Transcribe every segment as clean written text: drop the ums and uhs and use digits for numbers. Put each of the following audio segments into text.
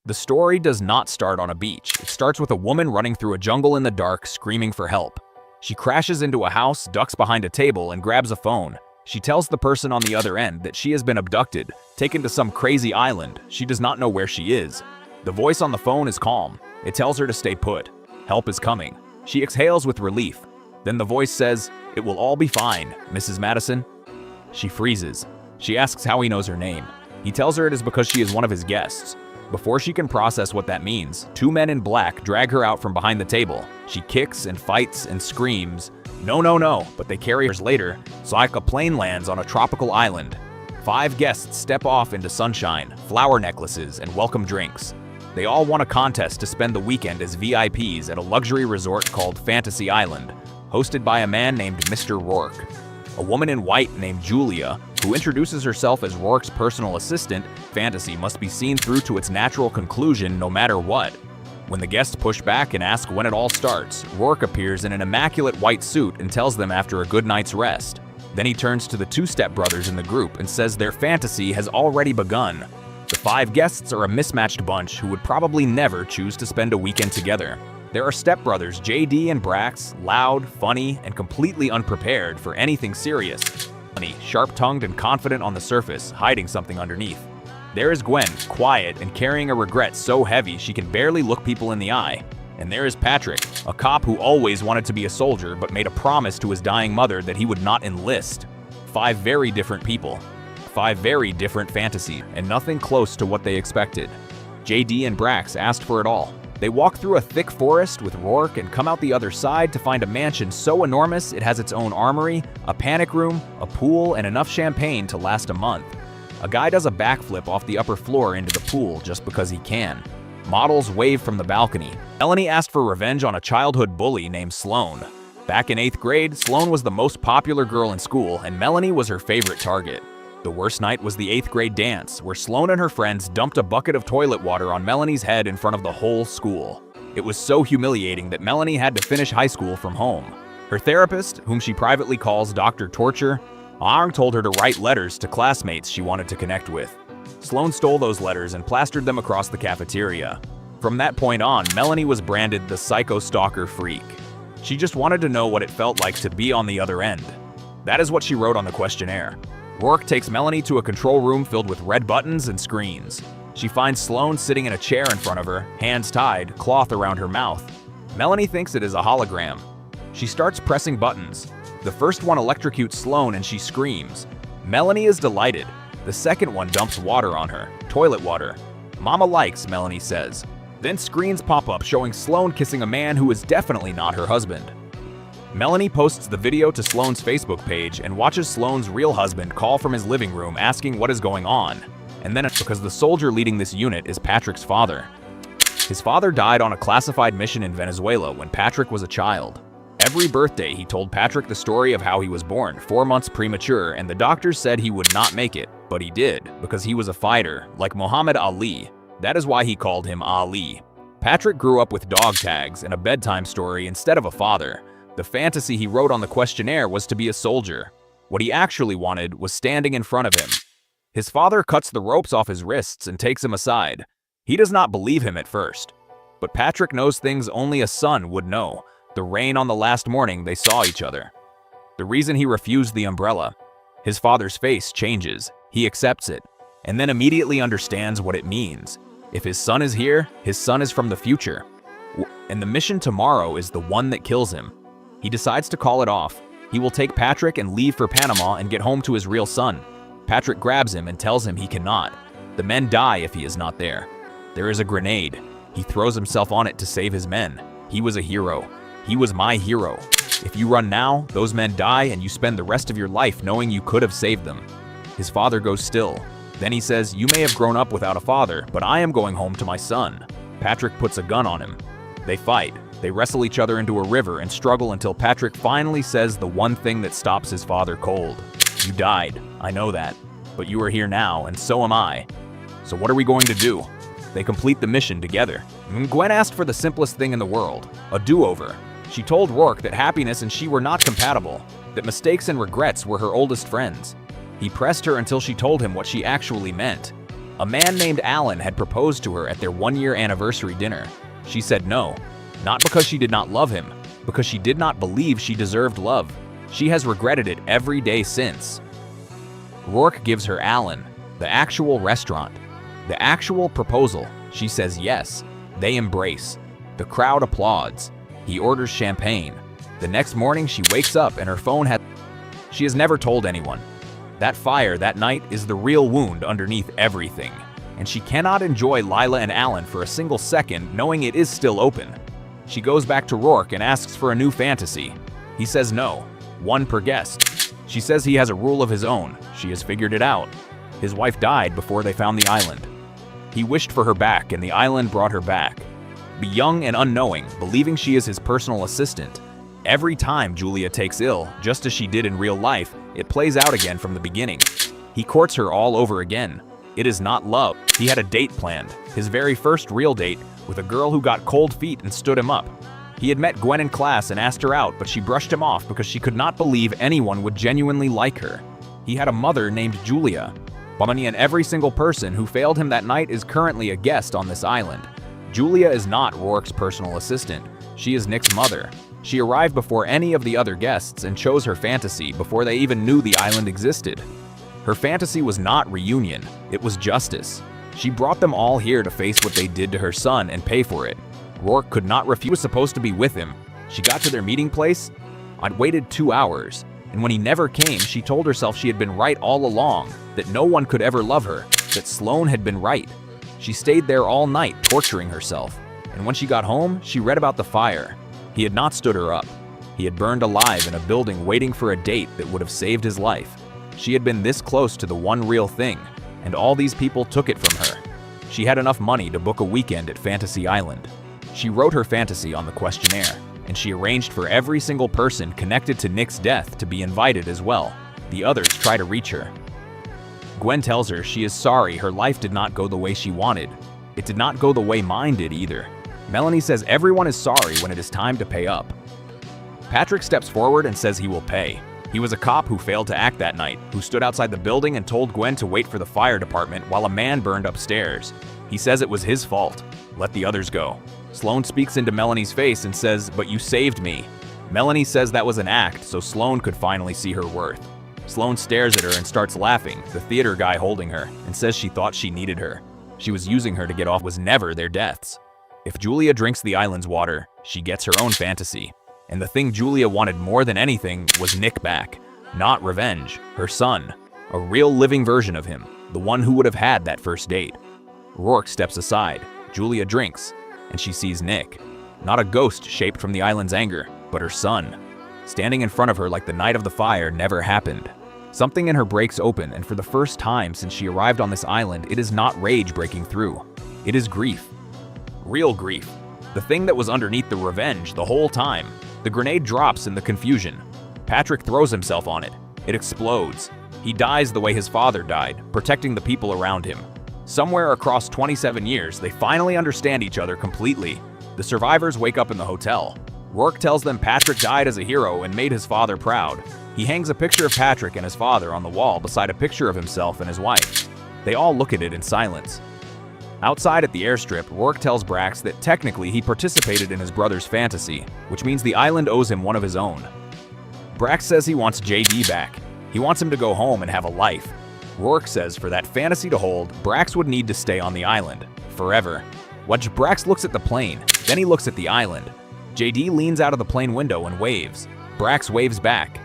The story does not start on a beach. It starts with a woman running through a jungle in the dark, screaming for help. She crashes into a house, ducks behind a table, and grabs a phone. She tells the person on the other end that she has been abducted, taken to some crazy island. She does not know where she is. The voice on the phone is calm. It tells her to stay put. Help is coming. She exhales with relief. Then the voice says, "It will all be fine, Mrs. Madison." She freezes. She asks how he knows her name. He tells her it is because she is one of his guests. Before she can process what that means, two men in black drag her out from behind the table. She kicks and fights and screams, "No, no, no," but they carry her later, so like a plane lands on a tropical island. 5 guests step off into sunshine, flower necklaces, and welcome drinks. They all won a contest to spend the weekend as VIPs at a luxury resort called Fantasy Island, hosted by a man named Mr. Rourke. A woman in white named Julia, who introduces herself as Rourke's personal assistant. Fantasy must be seen through to its natural conclusion no matter what. When the guests push back and ask when it all starts, Rourke appears in an immaculate white suit and tells them after a good night's rest. Then he turns to the 2 stepbrothers in the group and says their fantasy has already begun. The 5 guests are a mismatched bunch who would probably never choose to spend a weekend together. There are stepbrothers JD and Brax, loud, funny, and completely unprepared for anything serious. Funny, sharp-tongued and confident on the surface, hiding something underneath. There is Gwen, quiet and carrying a regret so heavy she can barely look people in the eye. And there is Patrick, a cop who always wanted to be a soldier but made a promise to his dying mother that he would not enlist. 5 very different people. 5 very different fantasies, and nothing close to what they expected. JD and Brax asked for it all. They walk through a thick forest with Rourke and come out the other side to find a mansion so enormous it has its own armory, a panic room, a pool, and enough champagne to last a month. A guy does a backflip off the upper floor into the pool just because he can. Models wave from the balcony. Melanie asked for revenge on a childhood bully named Sloane. Back in 8th grade, Sloane was the most popular girl in school, and Melanie was her favorite target. The worst night was the 8th grade dance, where Sloane and her friends dumped a bucket of toilet water on Melanie's head in front of the whole school. It was so humiliating that Melanie had to finish high school from home. Her therapist, whom she privately calls Dr. Torture, told her to write letters to classmates she wanted to connect with. Sloane stole those letters and plastered them across the cafeteria. From that point on, Melanie was branded the psycho stalker freak. She just wanted to know what it felt like to be on the other end. That is what she wrote on the questionnaire. Rourke takes Melanie to a control room filled with red buttons and screens. She finds Sloane sitting in a chair in front of her, hands tied, cloth around her mouth. Melanie thinks it is a hologram. She starts pressing buttons. The first one electrocutes Sloane and she screams. Melanie is delighted. The second one dumps water on her, toilet water. "Mama likes," Melanie says. Then screens pop up showing Sloane kissing a man who is definitely not her husband. Melanie posts the video to Sloane's Facebook page and watches Sloane's real husband call from his living room asking what is going on. And then it's because the soldier leading this unit is Patrick's father. His father died on a classified mission in Venezuela when Patrick was a child. Every birthday he told Patrick the story of how he was born 4 months premature, and the doctors said he would not make it, but he did, because he was a fighter, like Muhammad Ali. That is why he called him Ali. Patrick grew up with dog tags and a bedtime story instead of a father. The fantasy he wrote on the questionnaire was to be a soldier. What he actually wanted was standing in front of him. His father cuts the ropes off his wrists and takes him aside. He does not believe him at first. But Patrick knows things only a son would know. The rain on the last morning they saw each other. The reason he refused the umbrella. His father's face changes. He accepts it, and then immediately understands what it means. If his son is here, his son is from the future. And the mission tomorrow is the one that kills him. He decides to call it off. He will take Patrick and leave for Panama and get home to his real son. Patrick grabs him and tells him he cannot. The men die if he is not there. There is a grenade. He throws himself on it to save his men. He was a hero. He was my hero. If you run now, those men die and you spend the rest of your life knowing you could have saved them. His father goes still. Then he says, "You may have grown up without a father, but I am going home to my son." Patrick puts a gun on him. They fight. They wrestle each other into a river and struggle until Patrick finally says the one thing that stops his father cold. "You died. I know that. But you are here now, and so am I. So what are we going to do?" They complete the mission together. Gwen asked for the simplest thing in the world, a do-over. She told Rourke that happiness and she were not compatible, that mistakes and regrets were her oldest friends. He pressed her until she told him what she actually meant. A man named Alan had proposed to her at their one-year anniversary dinner. She said no, not because she did not love him, because she did not believe she deserved love. She has regretted it every day since. Rourke gives her Alan, the actual restaurant, the actual proposal. She says yes. They embrace. The crowd applauds. He orders champagne. The next morning she wakes up and her phone has... She has never told anyone. That fire that night is the real wound underneath everything, and she cannot enjoy Lila and Alan for a single second knowing it is still open. She goes back to Rourke and asks for a new fantasy. He says no, one per guest. She says he has a rule of his own. She has figured it out. His wife died before they found the island. He wished for her back and the island brought her back. Be young and unknowing, believing she is his personal assistant. Every time Julia takes ill, just as she did in real life, it plays out again from the beginning. He courts her all over again. It is not love. He had a date planned, his very first real date, with a girl who got cold feet and stood him up. He had met Gwen in class and asked her out, but she brushed him off because she could not believe anyone would genuinely like her. He had a mother named Julia. Bonnie, and every single person who failed him that night is currently a guest on this island. Julia is not Rourke's personal assistant. She is Nick's mother. She arrived before any of the other guests and chose her fantasy before they even knew the island existed. Her fantasy was not reunion, it was justice. She brought them all here to face what they did to her son and pay for it. Rourke could not refuse. She was supposed to be with him. She got to their meeting place. I'd waited 2 hours, and when he never came, she told herself she had been right all along, that no one could ever love her, that Sloane had been right. She stayed there all night, torturing herself, and when she got home, she read about the fire. He had not stood her up. He had burned alive in a building waiting for a date that would have saved his life. She had been this close to the one real thing, and all these people took it from her. She had enough money to book a weekend at Fantasy Island. She wrote her fantasy on the questionnaire, and she arranged for every single person connected to Nick's death to be invited as well. The others try to reach her. Gwen tells her she is sorry her life did not go the way she wanted. It did not go the way mine did either. Melanie says everyone is sorry when it is time to pay up. Patrick steps forward and says he will pay. He was a cop who failed to act that night, who stood outside the building and told Gwen to wait for the fire department while a man burned upstairs. He says it was his fault. Let the others go. Sloane speaks into Melanie's face and says, "But you saved me." Melanie says that was an act so Sloane could finally see her worth. Sloane stares at her and starts laughing, the theater guy holding her, and says she thought she needed her. She was using her to get off. Was never their deaths. If Julia drinks the island's water, she gets her own fantasy. And the thing Julia wanted more than anything was Nick back. Not revenge, her son. A real living version of him, the one who would have had that first date. Rourke steps aside. Julia drinks, and she sees Nick. Not a ghost shaped from the island's anger, but her son. Standing in front of her like the night of the fire never happened. Something in her breaks open, and for the first time since she arrived on this island, it is not rage breaking through. It is grief. Real grief. The thing that was underneath the revenge the whole time. The grenade drops in the confusion. Patrick throws himself on it. It explodes. He dies the way his father died, protecting the people around him. Somewhere across 27 years, they finally understand each other completely. The survivors wake up in the hotel. Rourke tells them Patrick died as a hero and made his father proud. He hangs a picture of Patrick and his father on the wall beside a picture of himself and his wife. They all look at it in silence. Outside at the airstrip, Rourke tells Brax that technically he participated in his brother's fantasy, which means the island owes him one of his own. Brax says he wants JD back. He wants him to go home and have a life. Rourke says for that fantasy to hold, Brax would need to stay on the island, forever. Watch Brax looks at the plane, then he looks at the island. JD leans out of the plane window and waves. Brax waves back.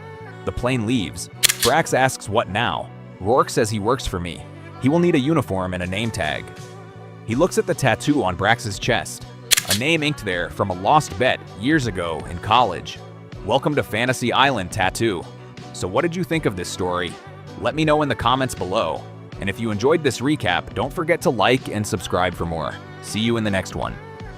The plane leaves. Brax asks what now? Rourke says he works for me. He will need a uniform and a name tag. He looks at the tattoo on Brax's chest, a name inked there from a lost bet years ago in college. Welcome to Fantasy Island Tattoo. So what did you think of this story? Let me know in the comments below. And if you enjoyed this recap, don't forget to like and subscribe for more. See you in the next one.